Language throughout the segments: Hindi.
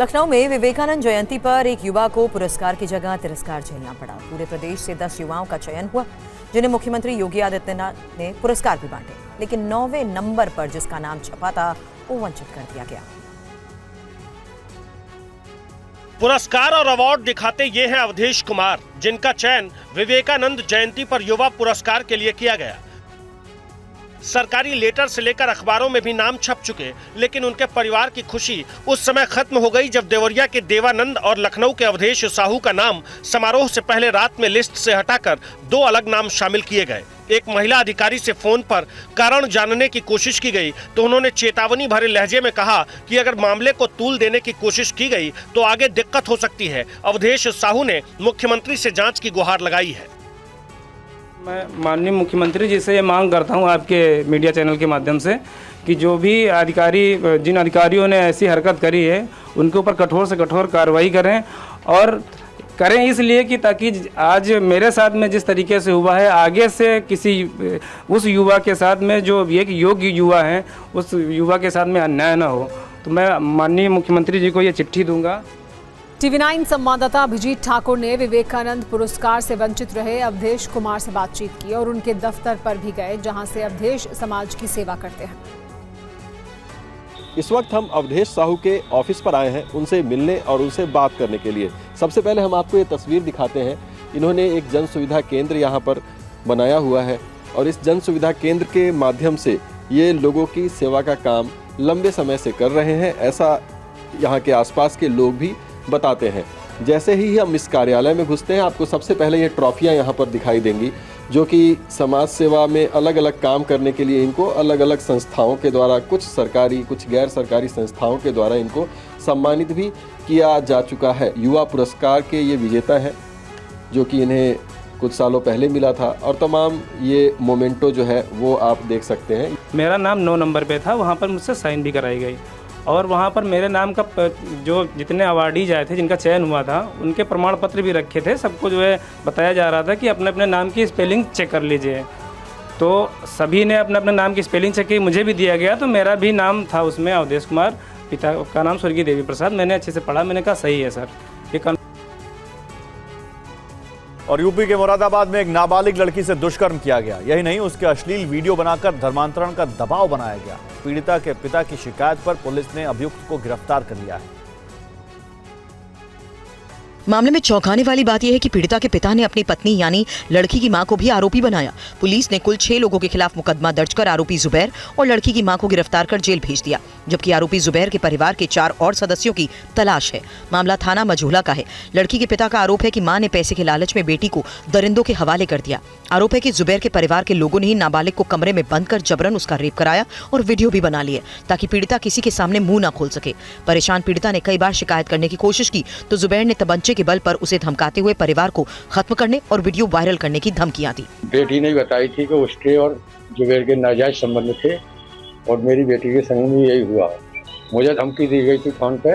लखनऊ में विवेकानंद जयंती पर एक युवा को पुरस्कार की जगह तिरस्कार झेलना पड़ा। पूरे प्रदेश से 10 युवाओं का चयन हुआ, जिन्हें मुख्यमंत्री योगी आदित्यनाथ ने पुरस्कार भी बांटे, लेकिन 9वें नंबर पर जिसका नाम छपा था वो वंचित कर दिया गया। पुरस्कार और अवार्ड दिखाते ये हैं अवधेश कुमार, जिनका चयन विवेकानंद जयंती पर युवा पुरस्कार के लिए किया गया। सरकारी लेटर से लेकर अखबारों में भी नाम छप चुके, लेकिन उनके परिवार की खुशी उस समय खत्म हो गई जब देवरिया के देवानंद और लखनऊ के अवधेश साहू का नाम समारोह से पहले रात में लिस्ट से हटाकर 2 अलग नाम शामिल किए गए। एक महिला अधिकारी से फोन पर कारण जानने की कोशिश की गई तो उन्होंने चेतावनी भरे लहजे में कहा कि अगर मामले को तूल देने की कोशिश की गई तो आगे दिक्कत हो सकती है। अवधेश साहू ने मुख्यमंत्री से जांच की गुहार लगाई है। मैं माननीय मुख्यमंत्री जी से ये मांग करता हूँ आपके मीडिया चैनल के माध्यम से कि जो भी जिन अधिकारियों ने ऐसी हरकत करी है उनके ऊपर कठोर से कठोर कार्रवाई करें, और करें इसलिए कि ताकि आज मेरे साथ में जिस तरीके से हुआ है आगे से किसी उस युवा के साथ में जो एक योग्य युवा है उस युवा के साथ में अन्याय ना हो। तो मैं माननीय मुख्यमंत्री जी को ये चिट्ठी दूंगा। TV9 संवाददाता अभिजीत ठाकुर ने विवेकानंद पुरस्कार से वंचित रहे अवधेश कुमार से बातचीत की और उनके दफ्तर पर भी गए, जहां से अवधेश समाज की सेवा करते हैं। इस वक्त हम अवधेश साहू के ऑफिस पर आए हैं उनसे मिलने और उनसे बात करने के लिए। सबसे पहले हम आपको ये तस्वीर दिखाते हैं। इन्होंने एक जन सुविधा केंद्र यहाँ पर बनाया हुआ है और इस जन सुविधा केंद्र के माध्यम से ये लोगों की सेवा का काम लंबे समय से कर रहे हैं, ऐसा यहाँ के आसपास के लोग भी बताते हैं। जैसे ही हम इस कार्यालय में घुसते हैं आपको सबसे पहले ये ट्रॉफियाँ यहाँ पर दिखाई देंगी, जो कि समाज सेवा में अलग अलग काम करने के लिए इनको अलग अलग संस्थाओं के द्वारा, कुछ सरकारी कुछ गैर सरकारी संस्थाओं के द्वारा इनको सम्मानित भी किया जा चुका है। युवा पुरस्कार के ये विजेता हैं, जो कि इन्हें कुछ सालों पहले मिला था, और तमाम ये मोमेंटो जो है वो आप देख सकते हैं। मेरा नाम 9 नंबर पे था, वहाँ पर मुझसे साइन भी कराई गई और वहाँ पर मेरे नाम का जो जितने अवार्डीज आए थे जिनका चयन हुआ था उनके प्रमाण पत्र भी रखे थे। सबको जो है बताया जा रहा था कि अपने अपने नाम की स्पेलिंग चेक कर लीजिए। तो सभी ने अपने अपने नाम की स्पेलिंग चेक की, मुझे भी दिया गया। तो मेरा भी नाम था उसमें अवधेश कुमार, पिता का नाम स्वर्गीय देवी प्रसाद। मैंने अच्छे से पढ़ा, मैंने कहा सही है सर ये। और यूपी के मुरादाबाद में एक नाबालिग लड़की से दुष्कर्म किया गया। यही नहीं, उसके अश्लील वीडियो बनाकर धर्मांतरण का दबाव बनाया गया। पीड़िता के पिता की शिकायत पर पुलिस ने अभियुक्त को गिरफ्तार कर लिया है। मामले में चौंकाने वाली बात यह है कि पीड़िता के पिता ने अपनी पत्नी यानी लड़की की मां को भी आरोपी बनाया। पुलिस ने कुल 6 लोगों के खिलाफ मुकदमा दर्ज कर आरोपी जुबैर और लड़की की मां को गिरफ्तार कर जेल भेज दिया, जबकि आरोपी जुबैर के परिवार के 4 और सदस्यों की तलाश है। मामला थाना मझोला का है। लड़की के पिता का आरोप है कि मां ने पैसे के लालच में बेटी को दरिंदों के हवाले कर दिया। आरोप है कि जुबैर के परिवार के लोगों ने ही नाबालिग को कमरे में बंद कर जबरन उसका रेप कराया और वीडियो भी बना लिए ताकि पीड़िता किसी के सामने मुंह ना खोल सके। परेशान पीड़िता ने कई बार शिकायत करने की कोशिश की तो जुबैर ने तमंचे के बल पर उसे धमकाते हुए परिवार को खत्म करने और वीडियो वायरल करने की धमकियां दी। बेटी ने बताई थी कि उसके और जुबैर के नाजायज संबंध थे और मेरी बेटी के संग में यही हुआ। मुझे धमकी दी गई थी फोन पे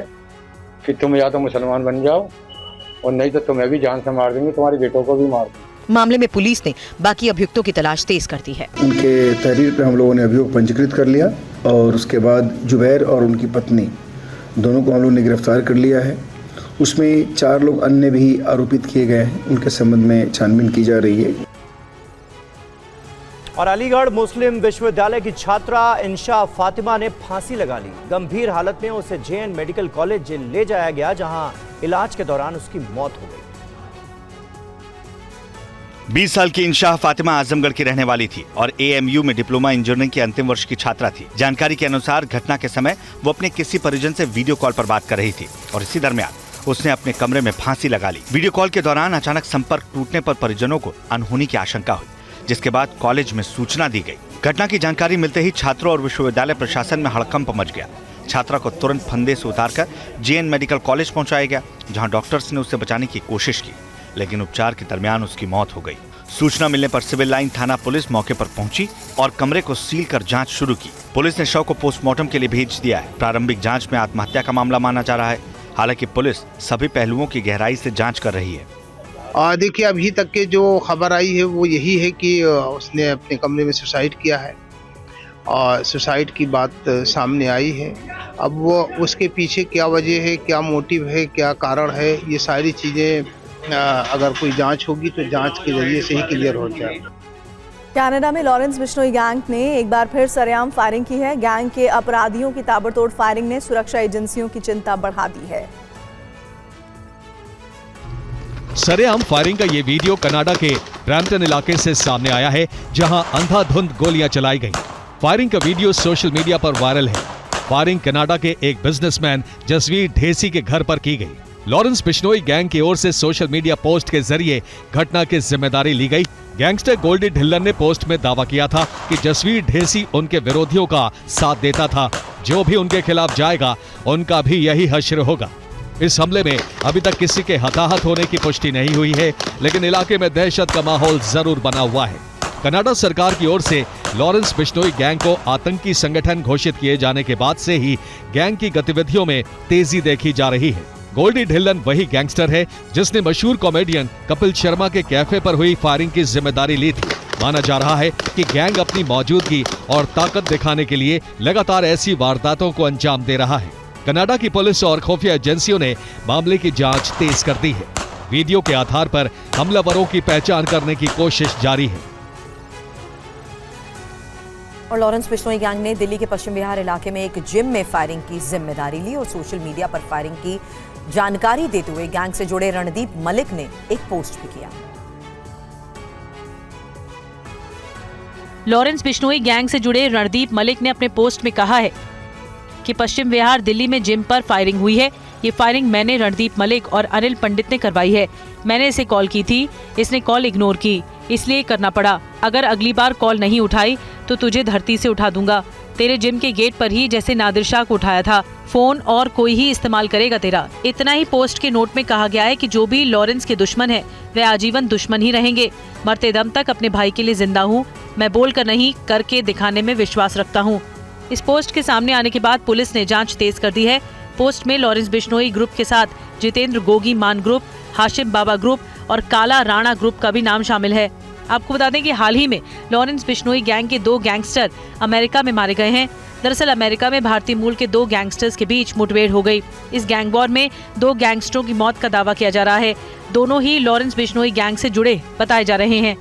कि तुम या तो मुसलमान बन जाओ और नहीं तो तुम्हें भी जान से मार देंगे, तुम्हारे बेटों को भी मार देंगे। मामले में पुलिस ने बाकी अभियुक्तों की तलाश तेज कर दी है। उनके तहरीर पे हम लोगों ने अभियोग पंजीकृत कर लिया और उसके बाद जुबैर और उनकी पत्नी दोनों को हम लोगों ने गिरफ्तार कर लिया है। उसमें 4 लोग अन्य भी आरोपित किए गए हैं, उनके संबंध में छानबीन की जा रही है। और अलीगढ़ मुस्लिम विश्वविद्यालय की छात्रा इंशा फातिमा ने फांसी लगा ली। गंभीर हालत में उसे JN मेडिकल कॉलेज ले जाया गया, जहां इलाज के दौरान उसकी मौत हो गई। 20 साल की इंशा फातिमा आजमगढ़ की रहने वाली थी और AMU में डिप्लोमा इंजीनियरिंग के अंतिम वर्ष की छात्रा थी। जानकारी के अनुसार घटना के समय वो अपने किसी परिजन से वीडियो कॉल पर बात कर रही थी और इसी दरमियान उसने अपने कमरे में फांसी लगा ली। वीडियो कॉल के दौरान अचानक संपर्क टूटने पर परिजनों को अनहोनी की आशंका हुई, जिसके बाद कॉलेज में सूचना दी गई। घटना की जानकारी मिलते ही छात्रों और विश्वविद्यालय प्रशासन में हड़कंप मच गया। छात्रा को तुरंत फंदे से उतारकर JN मेडिकल कॉलेज पहुंचाया गया, जहां डॉक्टर्स ने उसे बचाने की कोशिश की, लेकिन उपचार के दरमियान उसकी मौत हो गई। सूचना मिलने पर सिविल लाइन थाना पुलिस मौके पर पहुंची और कमरे को सील कर जांच शुरू की। पुलिस ने शव को पोस्टमार्टम के लिए भेज दिया है। प्रारंभिक जांच में आत्महत्या का मामला माना जा रहा है। हालांकि पुलिस सभी पहलुओं की गहराई से जांच कर रही है। देखिए, अभी तक के जो खबर आई है वो यही है कि उसने अपने कमरे में सुसाइड किया है और सुसाइड की बात सामने आई है। अब वो उसके पीछे क्या वजह है, क्या मोटिव है, क्या कारण है, ये सारी चीज़ें अगर कोई जांच होगी तो जांच के जरिए से ही क्लियर हो जाए। कनाडा में लॉरेंस बिश्नोई गैंग ने एक बार फिर सरेआम फायरिंग की है। गैंग के अपराधियों की ताबड़तोड़ फायरिंग ने सुरक्षा एजेंसियों की चिंता बढ़ा दी है। सरेआम फायरिंग का ये वीडियो कनाडा के ब्रैम्पटन इलाके से सामने आया है, जहां अंधाधुंध गोलियां चलाई गईं। फायरिंग का वीडियो सोशल मीडिया पर वायरल है। फायरिंग कनाडा के एक बिजनेसमैन जसवीर ढेसी के घर पर की गई। लॉरेंस बिश्नोई गैंग की ओर से सोशल मीडिया पोस्ट के जरिए घटना की जिम्मेदारी ली गई। गैंगस्टर गोल्डी ढिल्लन ने पोस्ट में दावा किया था कि जसवीर ढेसी उनके विरोधियों का साथ देता था। जो भी उनके खिलाफ जाएगा उनका भी यही हश्र होगा। इस हमले में अभी तक किसी के हताहत होने की पुष्टि नहीं हुई है, लेकिन इलाके में दहशत का माहौल जरूर बना हुआ है। कनाडा सरकार की ओर से लॉरेंस बिश्नोई गैंग को आतंकी संगठन घोषित किए जाने के बाद से ही गैंग की गतिविधियों में तेजी देखी जा रही है। गोल्डी ढिल्लन वही गैंगस्टर है जिसने मशहूर कॉमेडियन कपिल शर्मा के कैफे पर हुई फायरिंग की जिम्मेदारी ली थी। माना जा रहा है कि गैंग अपनी मौजूदगी और ताकत दिखाने के लिए लगातार ऐसी वारदातों को अंजाम दे रहा है। कनाडा की पुलिस और खुफिया एजेंसियों ने मामले की जांच तेज कर दी है। वीडियो के आधार पर हमलावरों की पहचान करने की कोशिश जारी है। और लॉरेंस बिश्नोई गैंग ने दिल्ली के पश्चिम विहार इलाके में एक जिम में फायरिंग की जिम्मेदारी ली और सोशल मीडिया पर फायरिंग की जानकारी देते हुए गैंग से जुड़े रणदीप मलिक ने एक पोस्ट भी किया। लॉरेंस बिश्नोई गैंग से जुड़े रणदीप मलिक ने अपने पोस्ट में कहा है कि पश्चिम विहार दिल्ली में जिम पर फायरिंग हुई है। ये फायरिंग मैंने रणदीप मलिक और अनिल पंडित ने करवाई है। मैंने इसे कॉल की थी, इसने कॉल इग्नोर की, इसलिए करना पड़ा। अगर अगली बार कॉल नहीं उठाई तो तुझे धरती से उठा दूंगा। तेरे जिम के गेट पर ही जैसे नादिर शाह को उठाया था। फोन और कोई ही इस्तेमाल करेगा तेरा। इतना ही पोस्ट के नोट में कहा गया है कि जो भी लॉरेंस के दुश्मन है वे आजीवन दुश्मन ही रहेंगे। मरते दम तक अपने भाई के लिए जिंदा हूँ। मैं बोल कर नहीं, करके दिखाने में विश्वास रखता हूँ। इस पोस्ट के सामने आने के बाद पुलिस ने जांच तेज कर दी है। पोस्ट में लॉरेंस बिश्नोई ग्रुप के साथ जितेंद्र गोगी मान ग्रुप, हाशिम बाबा ग्रुप और काला राणा ग्रुप का भी नाम शामिल है। आपको बता दें कि हाल ही में लॉरेंस बिश्नोई गैंग के 2 गैंगस्टर अमेरिका में मारे गए हैं। दरअसल अमेरिका में भारतीय मूल के 2 गैंगस्टर्स के बीच मुठभेड़ हो गई। इस गैंग वॉर में 2 गैंगस्टरों की मौत का दावा किया जा रहा है। दोनों ही लॉरेंस बिश्नोई गैंग से जुड़े बताए जा रहे हैं।